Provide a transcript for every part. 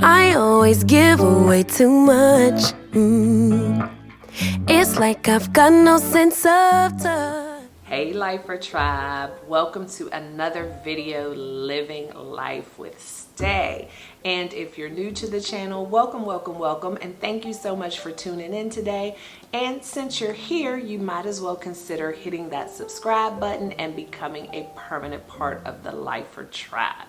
I always give away too much. It's like I've got no sense of touch. Hey Lifer Tribe, welcome to another video, Living Life with Stae. And if you're new to the channel, welcome, and thank you so much for tuning in today. And since you're here, you might as well consider hitting that subscribe button and becoming a permanent part of the Lifer Tribe.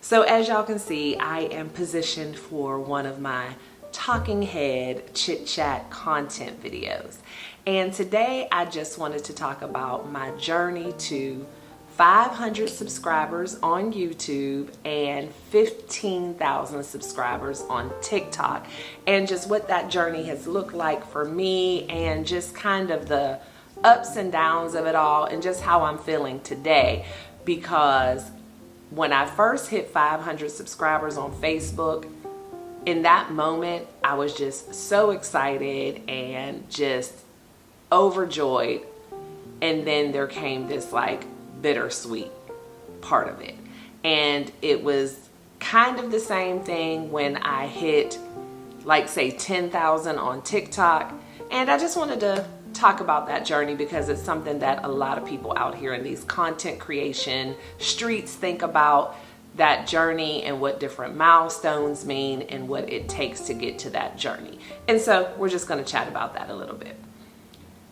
So as y'all can see, I am positioned for one of my talking head chit chat content videos. And today I just wanted to talk about my journey to 500 subscribers on YouTube and 15,000 subscribers on TikTok, and just what that journey has looked like for me, and just kind of the ups and downs of it all, and just how I'm feeling today. Because when I first hit 500 subscribers on Facebook, in that moment, I was just so excited and just overjoyed. And then there came this like bittersweet part of it. And it was kind of the same thing when I hit, like, say 10,000 on TikTok. And I just wanted to talk about that journey because it's something that a lot of people out here in these content creation streets think about, that journey and what different milestones mean and what it takes to get to that journey. And so we're just going to chat about that a little bit.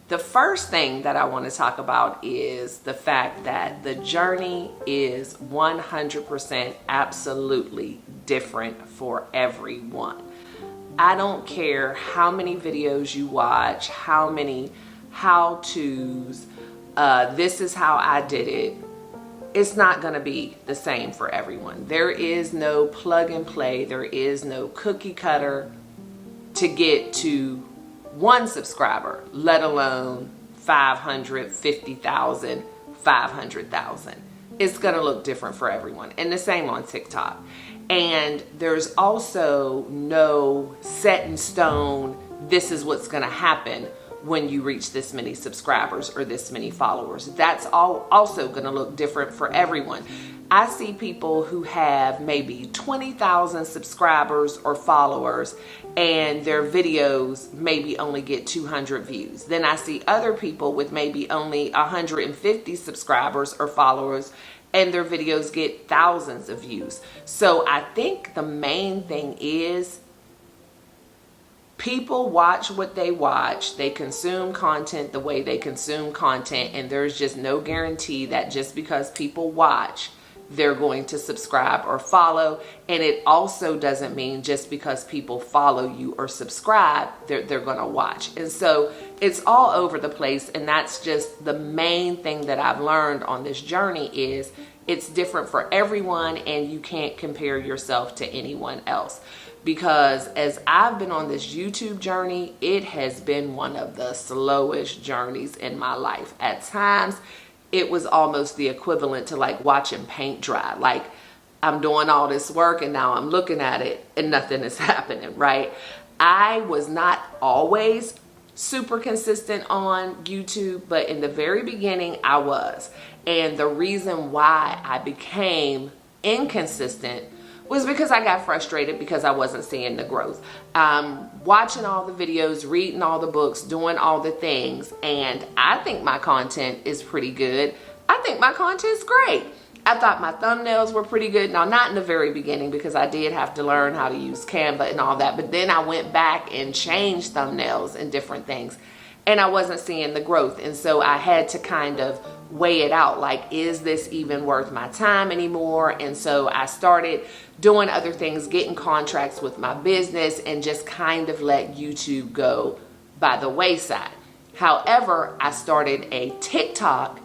The first thing that I want to talk about is the fact that the journey is 100% absolutely different for everyone. I don't care how many videos you watch, how many how-tos, this is how I did it. It's not going to be the same for everyone. There is no plug and play. There is no cookie cutter to get to 1 subscriber, let alone 500, 50,000, 500,000. It's going to look different for everyone. And the same on TikTok. And there's also no set in stone, this is what's going to happen when you reach this many subscribers or this many followers. That's also going to look different for everyone. I see people who have maybe 20,000 subscribers or followers and their videos maybe only get 200 views. Then I see other people with maybe only 150 subscribers or followers and their videos get thousands of views. So I think the main thing is people watch what they watch. They consume content the way they consume content, and there's just no guarantee that just because people watch, they're going to subscribe or follow. And it also doesn't mean just because people follow you or subscribe, they're going to watch. And so it's all over the place. And that's just the main thing that I've learned on this journey is it's different for everyone, and you can't compare yourself to anyone else. Because as I've been on this YouTube journey, it has been one of the slowest journeys in my life. At times, it was almost the equivalent to like watching paint dry. Like, I'm doing all this work and now I'm looking at it and nothing is happening, right? I was not always super consistent on YouTube, but in the very beginning I was. And the reason why I became inconsistent was because I got frustrated because I wasn't seeing the growth. Watching all the videos, reading all the books, doing all the things, and I think my content is pretty good. I think my content's great. I thought my thumbnails were pretty good. Now, not in the very beginning because I did have to learn how to use Canva and all that, but then I went back and changed thumbnails and different things, and I wasn't seeing the growth. And so I had to kind of weigh it out, like, is this even worth my time anymore? And so I started doing other things, getting contracts with my business, and just kind of let YouTube go by the wayside. However, I started a TikTok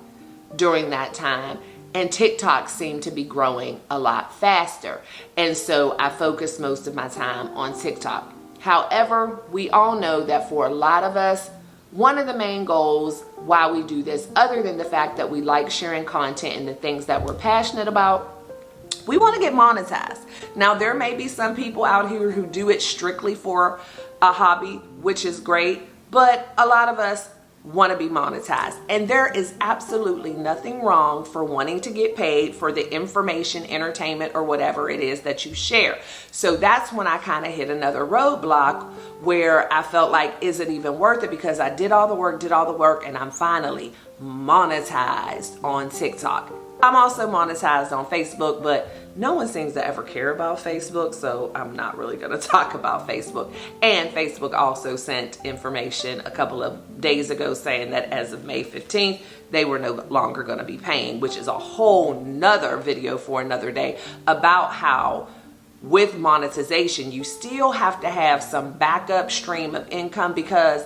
during that time, and TikTok seemed to be growing a lot faster. And so I focused most of my time on TikTok. However, we all know that for a lot of us, one of the main goals why we do this, other than the fact that we like sharing content and the things that we're passionate about, we want to get monetized. Now, there may be some people out here who do it strictly for a hobby, which is great, but a lot of us want to be monetized. And there is absolutely nothing wrong for wanting to get paid for the information, entertainment, or whatever it is that you share. So that's when I kind of hit another roadblock where I felt like, is it even worth it? Because I did all the work, and I'm finally monetized on TikTok. I'm also monetized on Facebook, but no one seems to ever care about Facebook, so I'm not really going to talk about Facebook. And Facebook also sent information a couple of days ago saying that as of May 15th, they were no longer going to be paying, which is a whole nother video for another day about how with monetization, you still have to have some backup stream of income because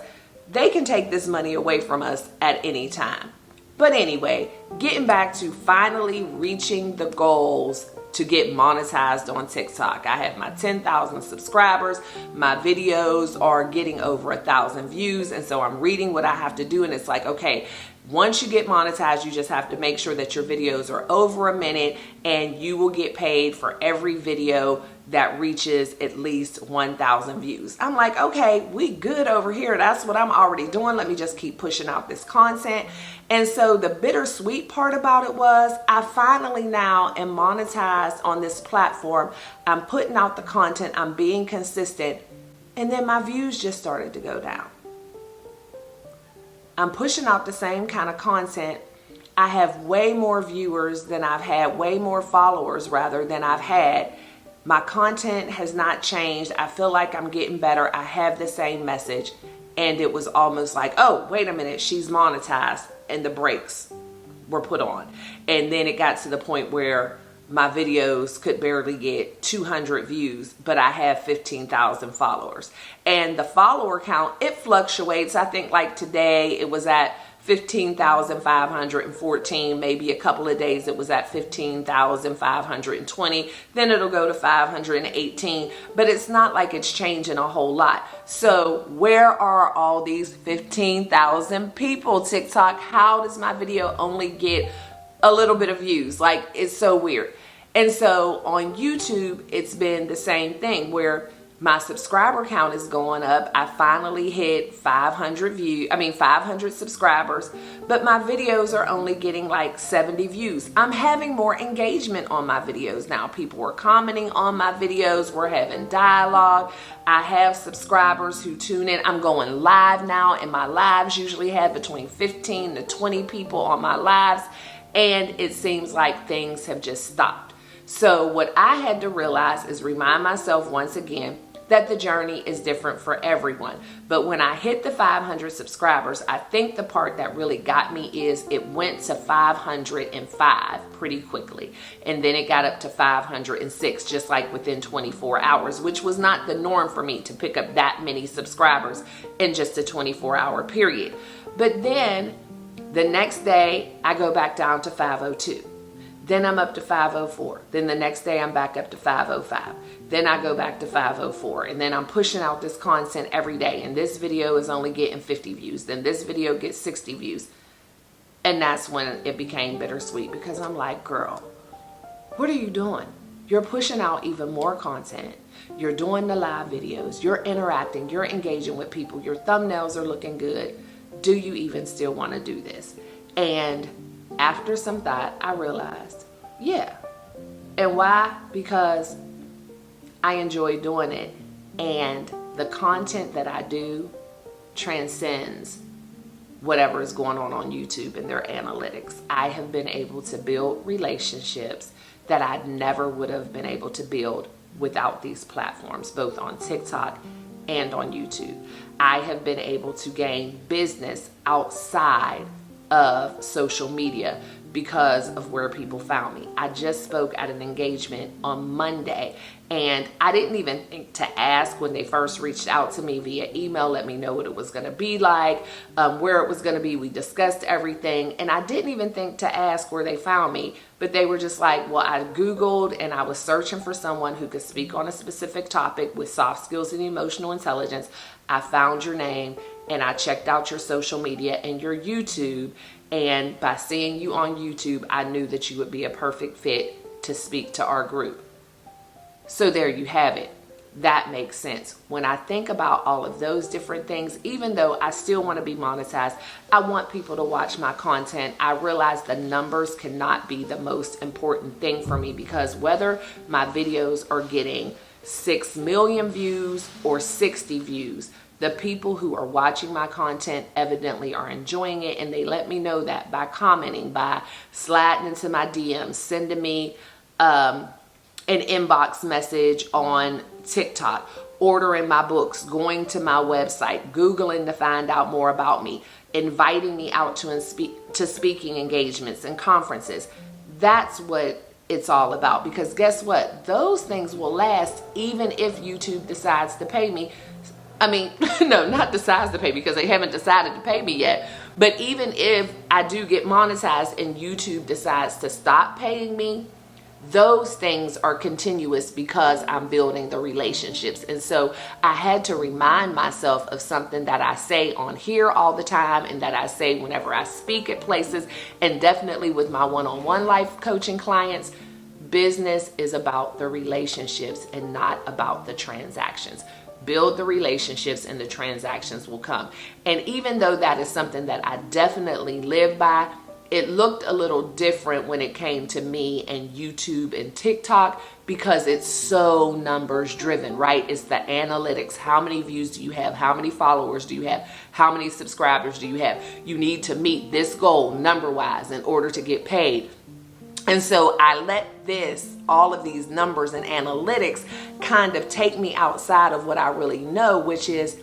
they can take this money away from us at any time. But anyway, getting back to finally reaching the goals to get monetized on TikTok. I have my 10,000 subscribers. My videos are getting over 1,000 views. And so I'm reading what I have to do. And it's like, okay, once you get monetized, you just have to make sure that your videos are over a minute, and you will get paid for every video that reaches at least 1,000 views. I'm like, okay, we good over here. That's what I'm already doing. Let me just keep pushing out this content. And so the bittersweet part about it was I finally now am monetized on this platform. I'm putting out the content. I'm being consistent. And then my views just started to go down. I'm pushing out the same kind of content. I have way more viewers than I've had, way more followers rather than I've had. My content has not changed. I feel like I'm getting better. I have the same message. And it was almost like, oh, wait a minute, she's monetized. And the brakes were put on. And then it got to the point where my videos could barely get 200 views, but I have 15,000 followers. And the follower count, it fluctuates. I think like today it was at 15,514. Maybe a couple of days it was at 15,520. Then it'll go to 518. But it's not like it's changing a whole lot. So where are all these 15,000 people? TikTok, how does my video only get a little bit of views? Like, it's so weird. And so on YouTube, it's been the same thing where my subscriber count is going up. I finally hit 500 subscribers, but my videos are only getting like 70 views. I'm having more engagement on my videos now. People are commenting on my videos. We're having dialogue. I have subscribers who tune in. I'm going live now, and my lives usually have between 15 to 20 people on my lives, and it seems like things have just stopped. So what I had to realize is remind myself once again that the journey is different for everyone. But when I hit the 500 subscribers, I think the part that really got me is it went to 505 pretty quickly. And then it got up to 506 just like within 24 hours, which was not the norm for me to pick up that many subscribers in just a 24-hour period. But then the next day I go back down to 502. Then I'm up to 504. Then the next day I'm back up to 505. Then I go back to 504. And then I'm pushing out this content every day. And this video is only getting 50 views. Then this video gets 60 views. And that's when it became bittersweet, because I'm like, girl, what are you doing? You're pushing out even more content. You're doing the live videos. You're interacting. You're engaging with people. Your thumbnails are looking good. Do you even still want to do this? And after some thought, I realized, yeah. And why? Because I enjoy doing it. And the content that I do transcends whatever is going on YouTube and their analytics. I have been able to build relationships that I never would have been able to build without these platforms, both on TikTok and on YouTube. I have been able to gain business outside of social media because of where people found me. I just spoke at an engagement on Monday, and I didn't even think to ask when they first reached out to me via email, let me know what it was going to be like, where it was going to be. We discussed everything, and I didn't even think to ask where they found me, but they were just like, well, I Googled and I was searching for someone who could speak on a specific topic with soft skills and emotional intelligence. I found your name, and I checked out your social media and your YouTube, and by seeing you on YouTube, I knew that you would be a perfect fit to speak to our group. So there you have it. that makes sense. When I think about all of those different things, even though I still want to be monetized, I want people to watch my content. I realize the numbers cannot be the most important thing for me, because whether my videos are getting 6 million views or 60 views, the people who are watching my content evidently are enjoying it, and they let me know that by commenting, by sliding into my DMs, sending me an inbox message on TikTok, ordering my books, going to my website, Googling to find out more about me, inviting me out to speaking engagements and conferences. That's what it's all about, because guess what? Those things will last even if YouTube decides to pay me. I mean, no, not decides to pay me, because they haven't decided to pay me yet. But even if I do get monetized and YouTube decides to stop paying me, those things are continuous because I'm building the relationships. And so I had to remind myself of something that I say on here all the time, and that I say whenever I speak at places, and definitely with my one-on-one life coaching clients. Business is about the relationships and not about the transactions. Build the relationships and the transactions will come. And even though that is something that I definitely live by, it looked a little different when it came to me and YouTube and TikTok, because it's so numbers driven, right? It's the analytics. How many views do you have? How many followers do you have? How many subscribers do you have? You need to meet this goal number wise in order to get paid. And so I let all of these numbers and analytics kind of take me outside of what I really know, which is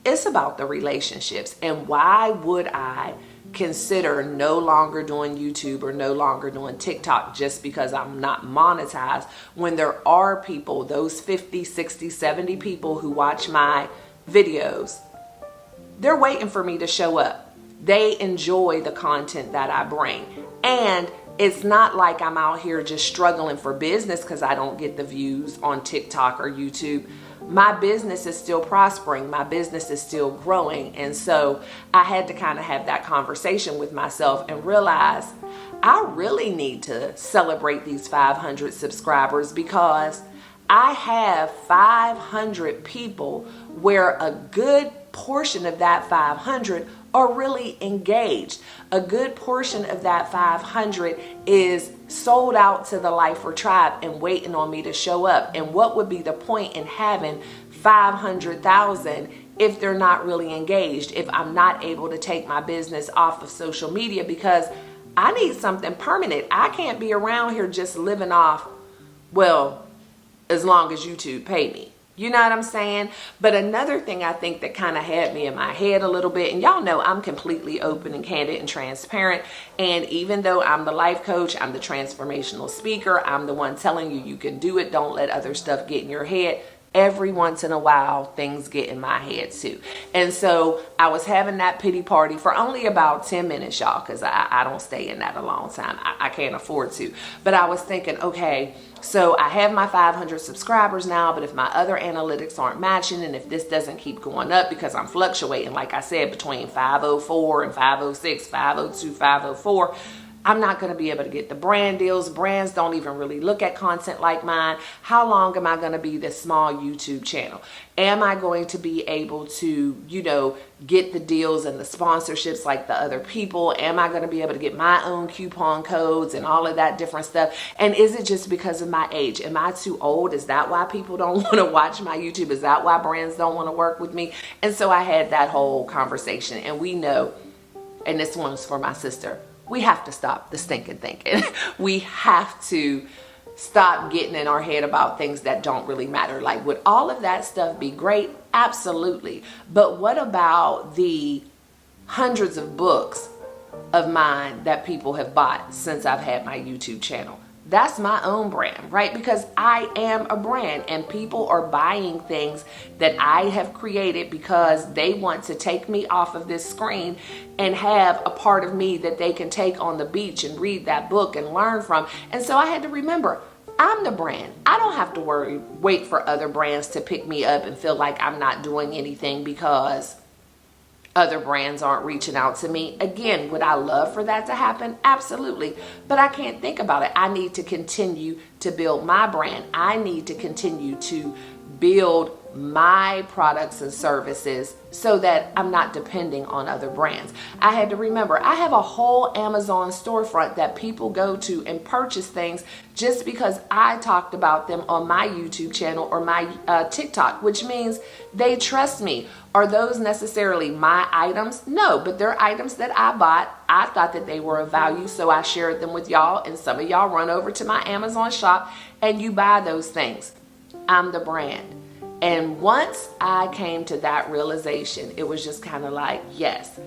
it's about the relationships. And why would I consider no longer doing YouTube or no longer doing TikTok just because I'm not monetized, when there are people, those 50, 60, 70 people who watch my videos, they're waiting for me to show up. They enjoy the content that I bring. And it's not like I'm out here just struggling for business because I don't get the views on TikTok or YouTube. My business is still prospering. My business is still growing. And so I had to kind of have that conversation with myself and realize I really need to celebrate these 500 subscribers, because I have 500 people where a good portion of that 500 are really engaged. A good portion of that 500 is sold out to the Life for Tribe and waiting on me to show up. And what would be the point in having 500,000 if they're not really engaged, if I'm not able to take my business off of social media? Because I need something permanent. I can't be around here just living off, well, as long as YouTube pay me. You know what I'm saying? But another thing I think that kind of had me in my head a little bit, and y'all know I'm completely open and candid and transparent. And even though I'm the life coach, I'm the transformational speaker, I'm the one telling you can do it, don't let other stuff get in your head. Every once in a while, things get in my head too. And so I was having that pity party for only about 10 minutes, y'all, because I don't stay in that a long time. I can't afford to. But I was thinking, okay, so I have my 500 subscribers now, but if my other analytics aren't matching, and if this doesn't keep going up, because I'm fluctuating, like I said, between 504 and 506, 502, 504, I'm not going to be able to get the brand deals. Brands don't even really look at content like mine. How long am I going to be this small YouTube channel? Am I going to be able to, get the deals and the sponsorships like the other people? Am I going to be able to get my own coupon codes and all of that different stuff? And is it just because of my age? Am I too old? Is that why people don't want to watch my YouTube? Is that why brands don't want to work with me? And so I had that whole conversation, and we know, and this one's for my sister, we have to stop the stinking thinking. We have to stop getting in our head about things that don't really matter. Like, would all of that stuff be great? Absolutely. But what about the hundreds of books of mine that people have bought since I've had my YouTube channel? That's my own brand, right? Because I am a brand, and people are buying things that I have created because they want to take me off of this screen and have a part of me that they can take on the beach and read that book and learn from. And so I had to remember, I'm the brand. I don't have to wait for other brands to pick me up and feel like I'm not doing anything because other brands aren't reaching out to me. Again, would I love for that to happen? Absolutely. But I can't think about it. I need to continue to build my brand. I need to continue to build my products and services so that I'm not depending on other brands. I had to remember, I have a whole Amazon storefront that people go to and purchase things just because I talked about them on my YouTube channel or my TikTok, which means they trust me. Are those necessarily my items? No, but they're items that I bought. I thought that they were of value, so I shared them with y'all, and some of y'all run over to my Amazon shop and you buy those things. I'm the brand. And once I came to that realization, it was just kind of like, yes,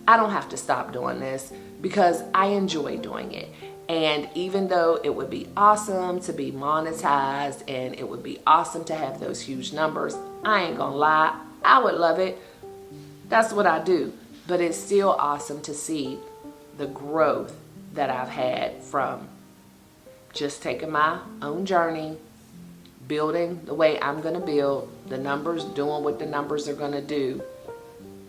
I don't have to stop doing this because I enjoy doing it. And even though it would be awesome to be monetized and it would be awesome to have those huge numbers, I ain't gonna lie, I would love it. That's what I do. But it's still awesome to see the growth that I've had from just taking my own journey, building the way I'm going to build, the numbers doing what the numbers are going to do,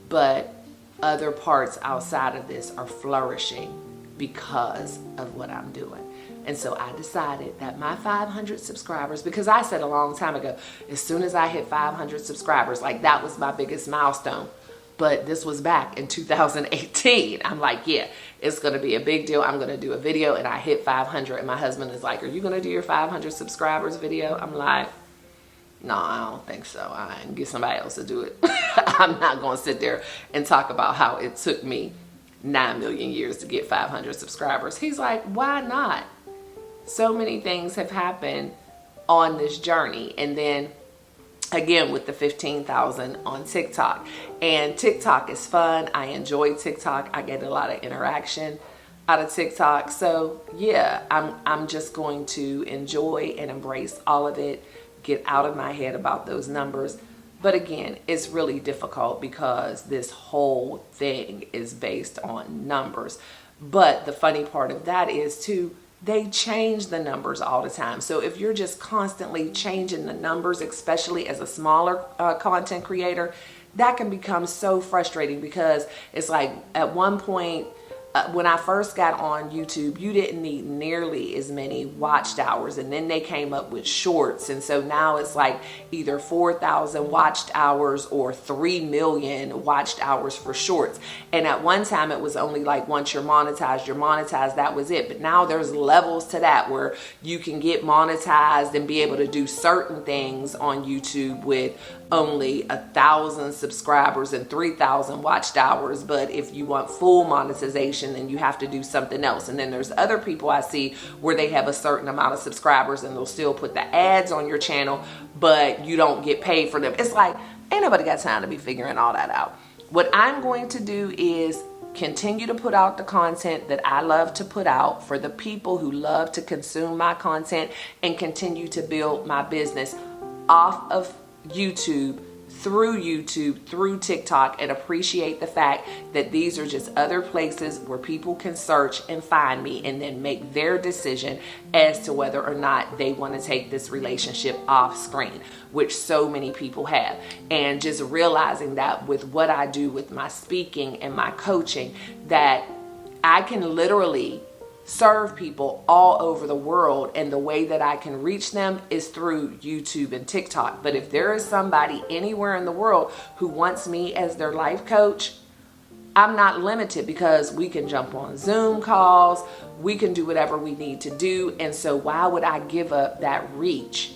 but other parts outside of this are flourishing because of what I'm doing. And so I decided that my 500 subscribers, because I said a long time ago, as soon as I hit 500 subscribers, like that was my biggest milestone. But this was back in 2018. I'm like, yeah, it's going to be a big deal. I'm going to do a video, and I hit 500. And my husband is like, are you going to do your 500 subscribers video? I'm like, no, I don't think so. I can get somebody else to do it. I'm not going to sit there and talk about how it took me 9 million years to get 500 subscribers. He's like, why not? So many things have happened on this journey. And then again with the 15,000 on TikTok, and TikTok is fun. I enjoy TikTok. I get a lot of interaction out of TikTok. So yeah, I'm just going to enjoy and embrace all of it, get out of my head about those numbers. But again, it's really difficult because this whole thing is based on numbers. But the funny part of that is too, they change the numbers all the time. So if you're just constantly changing the numbers, especially as a smaller content creator, that can become so frustrating, because it's like at one point, when I first got on YouTube, you didn't need nearly as many watched hours, and then they came up with shorts, and so now it's like either 4,000 watched hours or 3 million watched hours for shorts. And at one time it was only like once you're monetized, that was it. But now there's levels to that where you can get monetized and be able to do certain things on YouTube with only 1,000 subscribers and 3,000 watched hours. But if you want full monetization, then you have to do something else. And then there's other people I see where they have a certain amount of subscribers and they'll still put the ads on your channel, but you don't get paid for them. It's like, ain't nobody got time to be figuring all that out. What I'm going to do is continue to put out the content that I love to put out for the people who love to consume my content, and continue to build my business off of YouTube, through TikTok, and appreciate the fact that these are just other places where people can search and find me and then make their decision as to whether or not they want to take this relationship off screen, which so many people have. And just realizing that with what I do with my speaking and my coaching, that I can literally serve people all over the world, and the way that I can reach them is through YouTube and TikTok. But if there is somebody anywhere in the world who wants me as their life coach, I'm not limited, because we can jump on Zoom calls, we can do whatever we need to do. And so why would I give up that reach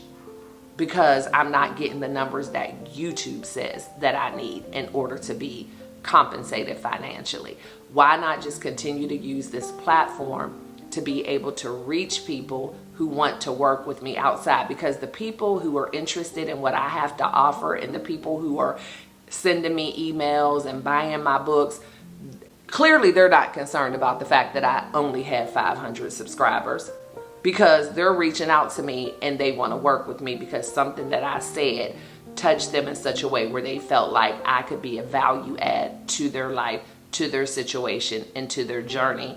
because I'm not getting the numbers that YouTube says that I need in order to be compensated financially? Why not just continue to use this platform to be able to reach people who want to work with me outside? Because the people who are interested in what I have to offer, and the people who are sending me emails and buying my books, clearly they're not concerned about the fact that I only have 500 subscribers, because they're reaching out to me and they want to work with me because something that I said touched them in such a way where they felt like I could be a value add to their life, to their situation, and to their journey,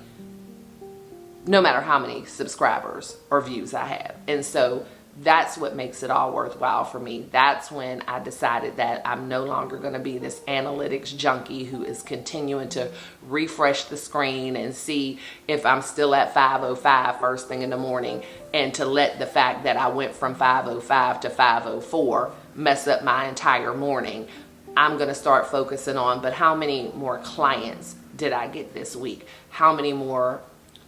no matter how many subscribers or views I have. And so that's what makes it all worthwhile for me. That's when I decided that I'm no longer going to be this analytics junkie who is continuing to refresh the screen and see if I'm still at 505 first thing in the morning, and to let the fact that I went from 505 to 504 mess up my entire morning. I'm going to start focusing on, but how many more clients did I get this week? How many more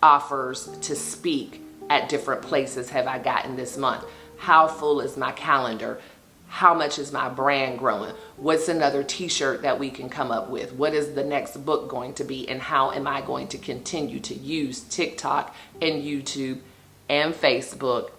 offers to speak at different places have I gotten this month? How full is my calendar? How much is my brand growing? What's another t-shirt that we can come up with? What is the next book going to be? And how am I going to continue to use TikTok and YouTube and Facebook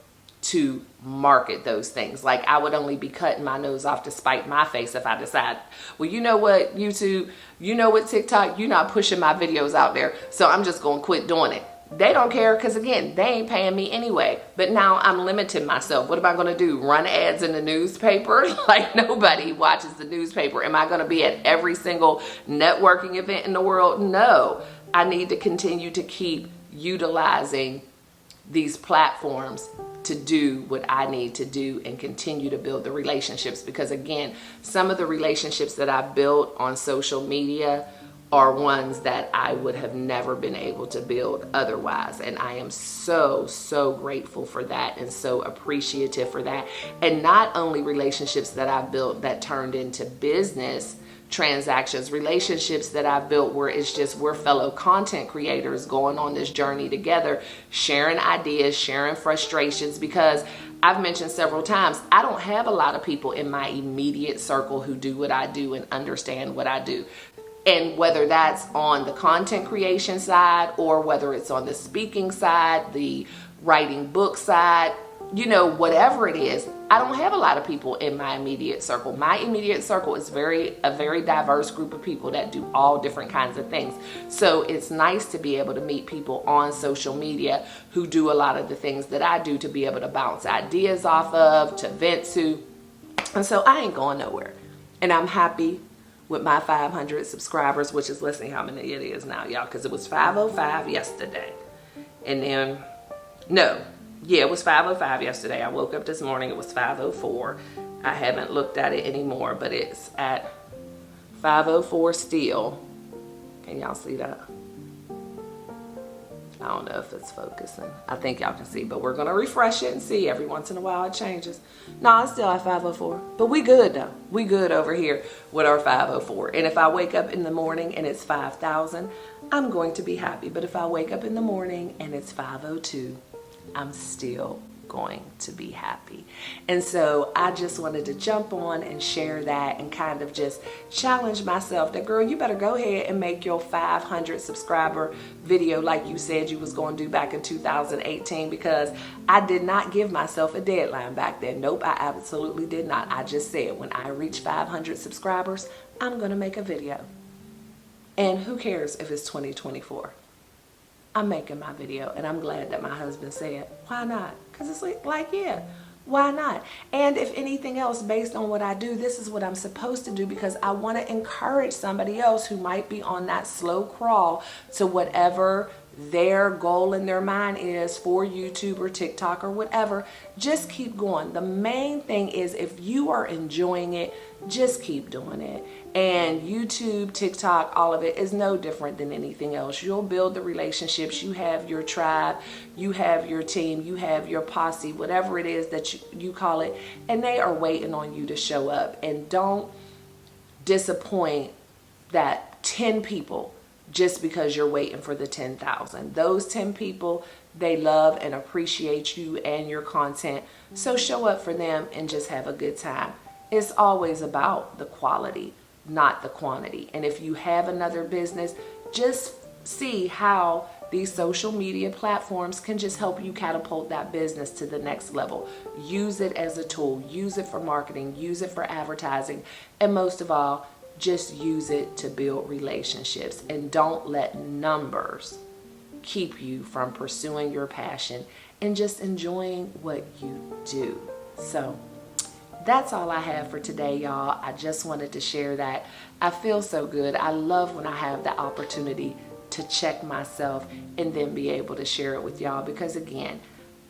to market those things? Like, I would only be cutting my nose off to spite my face if I decide, well, you know what, YouTube, you know what, TikTok, you're not pushing my videos out there, so I'm just going to quit doing it. They don't care, because again, they ain't paying me anyway. But now I'm limiting myself. What am I going to do? Run ads in the newspaper? Like, nobody watches the newspaper. Am I going to be at every single networking event in the world? No. I need to continue to keep utilizing these platforms to do what I need to do and continue to build the relationships. Because again, some of the relationships that I built on social media are ones that I would have never been able to build otherwise. And I am so, so grateful for that and so appreciative for that. And not only relationships that I've built that turned into business transactions, relationships that I've built where it's just we're fellow content creators going on this journey together, sharing ideas, sharing frustrations, because I've mentioned several times, I don't have a lot of people in my immediate circle who do what I do and understand what I do. And whether that's on the content creation side or whether it's on the speaking side, the writing book side, you know, whatever it is, I don't have a lot of people in my immediate circle. My immediate circle is a very diverse group of people that do all different kinds of things. So it's nice to be able to meet people on social media who do a lot of the things that I do, to be able to bounce ideas off of, to vent to. And so I ain't going nowhere. And I'm happy with my 500 subscribers, which is, let's see how many it is now, y'all, because it was 505 yesterday. And then, no, yeah, it was 505 yesterday. I woke up this morning, it was 504. I haven't looked at it anymore, but it's at 504 still. Can y'all see that? I don't know if it's focusing. I think y'all can see, but we're gonna refresh it and see. Every once in a while it changes. No, it's still at 504, but we good though. We good over here with our 504. And if I wake up in the morning and it's 5,000, I'm going to be happy. But if I wake up in the morning and it's 502, I'm still going to be happy. And so I just wanted to jump on and share that and kind of just challenge myself that, girl, you better go ahead and make your 500 subscriber video like you said you was going to do back in 2018, because I did not give myself a deadline back then. Nope, I absolutely did not. I just said when I reach 500 subscribers, I'm going to make a video. And who cares if it's 2024? I'm making my video, and I'm glad that my husband said, why not? Because it's like, yeah, why not? And if anything else, based on what I do, this is what I'm supposed to do, because I want to encourage somebody else who might be on that slow crawl to whatever their goal in their mind is for YouTube or TikTok or whatever. Just keep going. The main thing is, if you are enjoying it, just keep doing it. And YouTube, TikTok, all of it is no different than anything else. You'll build the relationships. You have your tribe, you have your team, you have your posse, whatever it is that you call it, and they are waiting on you to show up. And don't disappoint that 10 people just because you're waiting for the 10,000. Those 10 people, they love and appreciate you and your content. So show up for them and just have a good time. It's always about the quality, not the quantity. And if you have another business, just see how these social media platforms can just help you catapult that business to the next level. Use it as a tool. Use it for marketing. Use it for advertising. And most of all, just use it to build relationships. And don't let numbers keep you from pursuing your passion and just enjoying what you do. So that's all I have for today, y'all. I just wanted to share that. I feel so good. I love when I have the opportunity to check myself and then be able to share it with y'all, because again,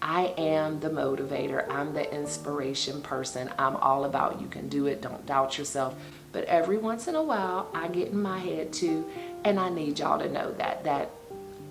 I am the motivator. I'm the inspiration person. I'm all about you can do it. Don't doubt yourself. But every once in a while, I get in my head too, and I need y'all to know that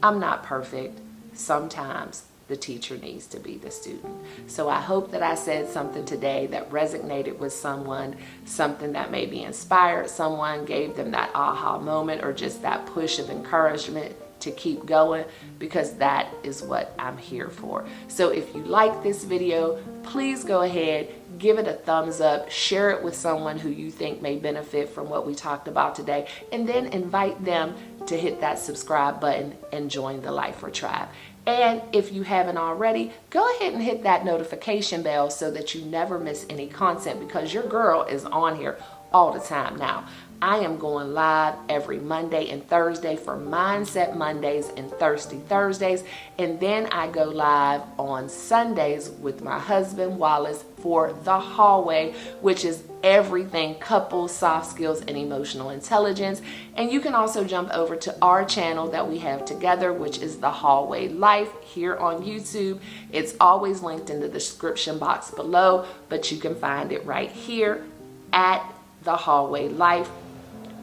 I'm not perfect. Sometimes the teacher needs to be the student. So I hope that I said something today that resonated with someone, something that maybe inspired someone, gave them that aha moment, or just that push of encouragement to keep going, because that is what I'm here for. So if you like this video, please go ahead, give it a thumbs up, share it with someone who you think may benefit from what we talked about today, and then invite them to hit that subscribe button and join the Lifer Tribe. And if you haven't already, go ahead and hit that notification bell so that you never miss any content, because your girl is on here all the time now. I am going live every Monday and Thursday for Mindset Mondays and Thirsty Thursdays. And then I go live on Sundays with my husband, Wallace, for The Hallway, which is everything couples, soft skills, and emotional intelligence. And you can also jump over to our channel that we have together, which is The Hallway Life here on YouTube. It's always linked in the description box below, but you can find it right here at The Hallway Life.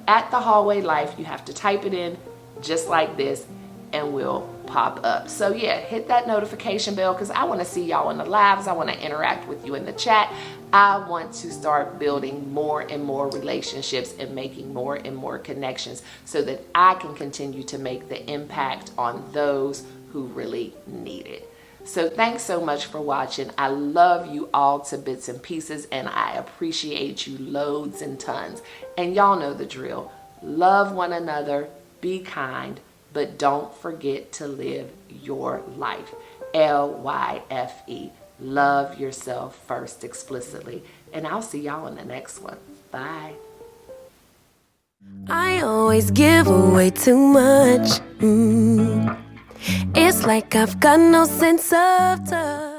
At The Hallway Life, you have to type it in just like this and will pop up. So yeah, hit that notification bell, because I want to see y'all in the lives. I want to interact with you in the chat. I want to start building more and more relationships and making more and more connections so that I can continue to make the impact on those who really need it. So thanks so much for watching. I love you all to bits and pieces, and I appreciate you loads and tons. And y'all know the drill. Love one another, be kind, but don't forget to live your life. LYFE. Love yourself first explicitly. And I'll see y'all in the next one. Bye. I always give away too much. It's like I've got no sense of touch.